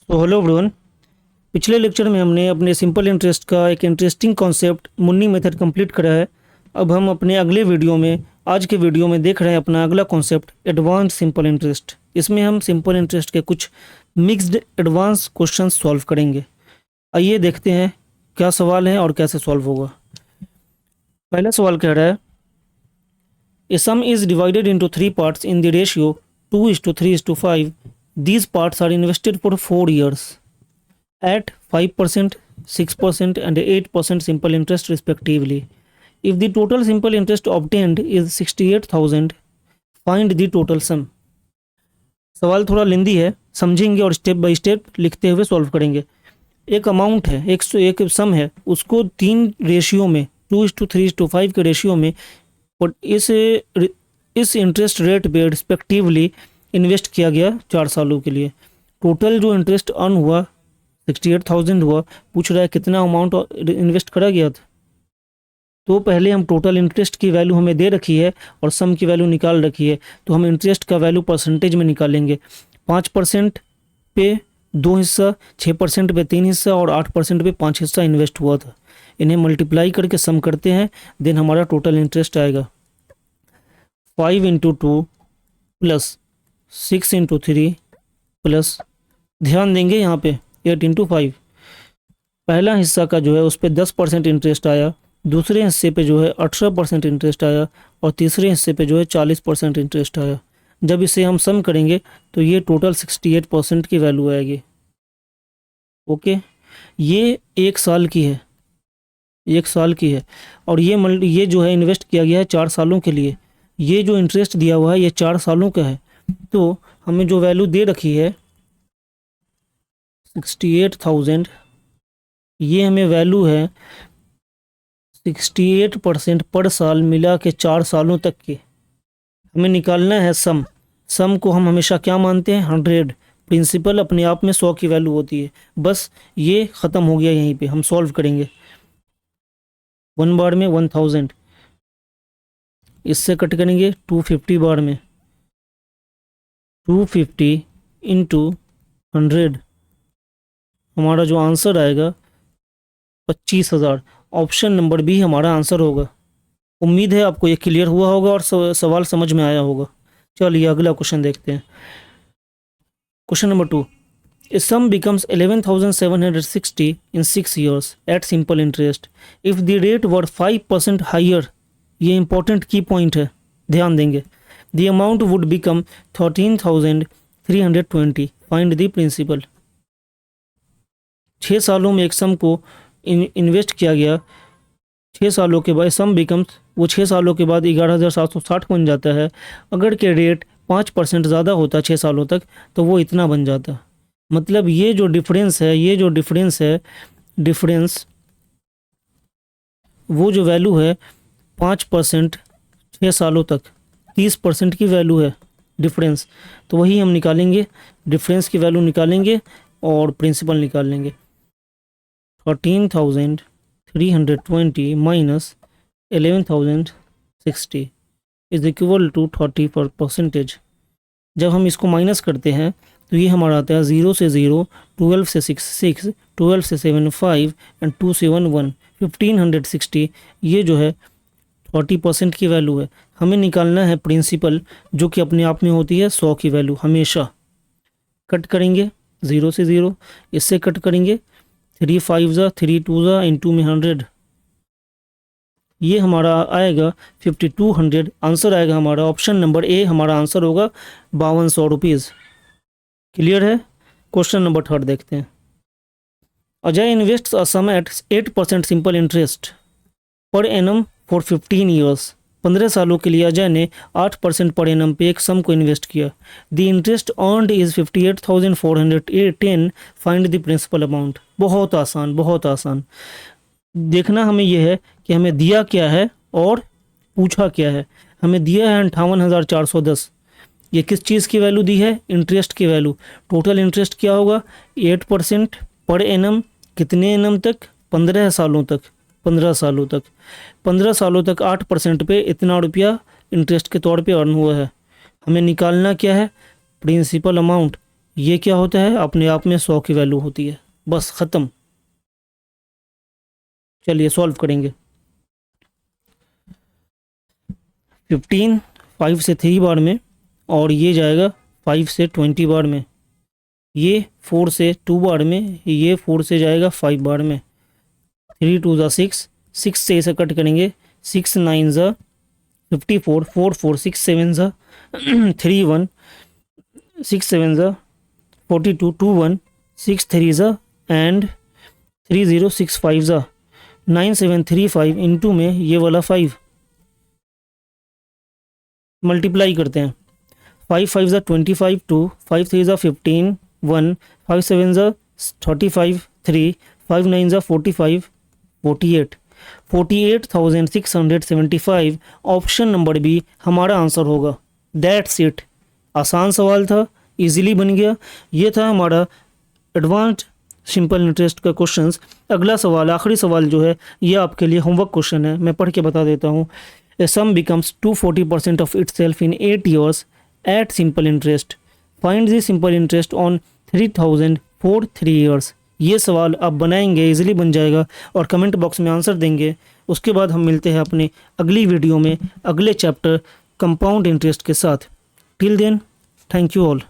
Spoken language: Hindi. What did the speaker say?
तो हेलो एवरीवन। पिछले लेक्चर में हमने अपने सिंपल इंटरेस्ट का एक interesting concept Munni method complete करा है। अब हम अपने अगले वीडियो में आज के वीडियो में देख रहे हैं अपना अगला कॉन्सेप्ट एडवांस सिंपल इंटरेस्ट। इसमें हम सिंपल इंटरेस्ट के कुछ मिक्स्ड एडवांस क्वेश्चंस सॉल्व करेंगे। आइए देखते हैं क्या सवाल है और कैसे सॉल्व होगा। पहला सवाल कह रहा है a sum is divided into 3 parts in the ratio 2:3:5। These parts are invested for 4 years at 5%, 6% and 8% simple interest respectively. If the total simple interest obtained is 68,000, find the total sum. सवाल थोड़ा लेंदी है, समझेंगे और स्टेप बाय स्टेप लिखते हुए सॉल्व करेंगे। एक अमाउंट है, एक सम है, उसको 3 रेशियो में 2:3:5 के रेशियो में और इस इंटरेस्ट रेट पे रिस्पेक्टिवली इन्वेस्ट किया गया 4 सालों के लिए। टोटल जो इंटरेस्ट अर्न हुआ 68,000 हुआ। पूछ रहा है कितना अमाउंट इन्वेस्ट करा गया था। तो पहले हम टोटल इंटरेस्ट की वैल्यू हमें दे रखी है और सम की वैल्यू निकाल रखी है, तो हम इंटरेस्ट का वैल्यू परसेंटेज में निकालेंगे। 5% पे 2 हिस्सा, 6% पे 3 हिस्सा और 8% पे 5 हिस्सा इन्वेस्ट हुआ था। इन्हें मल्टीप्लाई करके सम करते हैं, देन हमारा टोटल इंटरेस्ट आएगा 5 × 2 प्लस 6 × 3 प्लस, ध्यान देंगे यहाँ पे 8 × 5। पहला हिस्सा का जो है उस पर 10% इंटरेस्ट आया, दूसरे हिस्से पे जो है 18% इंटरेस्ट आया और तीसरे हिस्से पे जो है 40% इंटरेस्ट आया। जब इसे हम सम करेंगे तो ये टोटल 68% की वैल्यू आएगी। ओके, ये 1 साल की है, 1 साल की है और ये जो है इन्वेस्ट किया गया है 4 सालों के लिए। ये जो इंटरेस्ट दिया हुआ है ये 4 सालों का है। तो हमें जो वैल्यू दे रखी है 68,000, ये हमें वैल्यू है 68% पर साल मिला के 4 सालों तक की। हमें निकालना है सम। सम को हम हमेशा क्या मानते हैं? 100। प्रिंसिपल अपने आप में 100 की वैल्यू होती है। बस ये ख़त्म हो गया, यहीं पे हम सॉल्व करेंगे। 1 बार में 1000, इससे कट करेंगे 250 बार में 250 × 100, हमारा जो आंसर आएगा 25,000। ऑप्शन नंबर बी हमारा आंसर होगा। उम्मीद है आपको ये क्लियर हुआ होगा और सवाल समझ में आया होगा। चलिए अगला क्वेश्चन देखते हैं। Question number 2, a sum becomes 11,760 in 6 years at simple interest if the rate were 5% higher. ये इंपॉर्टेंट की पॉइंट है, ध्यान देंगे। The amount would become 13,320. Find the principal. 6 सालों में एक सम को इन्वेस्ट किया गया। 6 सालों के बाद सम बिकम्स, वो 6 सालों के बाद 11,760 बन जाता है। अगर के रेट 5% ज़्यादा होता 6 सालों तक तो वो इतना बन जाता। मतलब ये जो डिफरेंस है, डिफरेंस वो जो वैल्यू है 5% 6 सालों तक 30% की वैल्यू है डिफरेंस। तो वही हम निकालेंगे, डिफरेंस की वैल्यू निकालेंगे और प्रिंसिपल निकाल लेंगे। 13,320 माइनस 11,060 इज इक्वल टू 30%। जब हम इसको माइनस करते हैं तो ये हमारा आता है 0 से 0, 12 से 6, 12 से 7 5 एंड 2 से 1 1, 1560। ये जो है 40% की वैल्यू है। हमें निकालना है प्रिंसिपल, जो कि अपने आप में होती है 100 की वैल्यू। हमेशा कट करेंगे 0 से 0, इससे कट करेंगे 3 5 ज़ा 3 2 ज़ा इंटू में 100, ये हमारा आएगा 5200। आंसर आएगा हमारा ऑप्शन नंबर ए, हमारा आंसर होगा 5200 रुपीज़। क्लियर है। क्वेश्चन नंबर 3 देखते हैं। Ajay invest a sum at 8% simple interest per annum for 15 years। 15 सालों के लिए अजय ने 8% पर एनम पे एक सम को इन्वेस्ट किया। The interest earned is 58,410। Find the principal amount. बहुत आसान, बहुत आसान। देखना हमें यह है कि हमें दिया क्या है और पूछा क्या है। हमें दिया है 58,410। ये किस चीज़ की वैल्यू दी है? इंटरेस्ट की वैल्यू। टोटल इंटरेस्ट क्या होगा? 8% पर एनम। कितने एनम तक? 15 सालों तक। 15 सालों तक 15 सालों तक 8% पे इतना रुपया इंटरेस्ट के तौर पे अर्न हुआ है। हमें निकालना क्या है? Principal amount. ये क्या होता है, अपने आप में 100 की वैल्यू होती है, बस ख़त्म। चलिए सॉल्व करेंगे। 15 5 से 3 बार में, और ये जाएगा 5 से 20 बार में, ये 4 से 2 बार में, ये 4 से जाएगा 5 बार में। 3 2 ज़ा 6, 6 से इसे कट करेंगे, 6 9 ज़ा 54, 4 4 6 7 ज़ा 3 1, 6 7 ज़ा 42, 2 1, 6 3 ज़ा एंड 3 0 6 5 ज़ा 9 7 3 5 इंटू में ये वाला 5 मल्टीप्लाई करते हैं। 5 5 ज़ा 25 2, 5 3 ज़ा 15 1, 5 7 ज़ा 35 3, 5 9 ज़ा 45 48, 48,675 ऑप्शन नंबर बी हमारा आंसर होगा। That's it. आसान सवाल था, इजीली बन गया। ये था हमारा एडवांस्ड सिंपल इंटरेस्ट का क्वेश्चंस। अगला सवाल, आखिरी सवाल जो है, ये आपके लिए होमवर्क क्वेश्चन है, मैं पढ़ के बता देता हूँ। A sum becomes 240% of itself in 8 years at simple interest. Find the simple interest on 3000 for 3 years. ये सवाल आप बनाएंगे, इजीली बन जाएगा, और कमेंट बॉक्स में आंसर देंगे। उसके बाद हम मिलते हैं अपने अगली वीडियो में अगले चैप्टर कंपाउंड इंटरेस्ट के साथ। Till then, thank you all.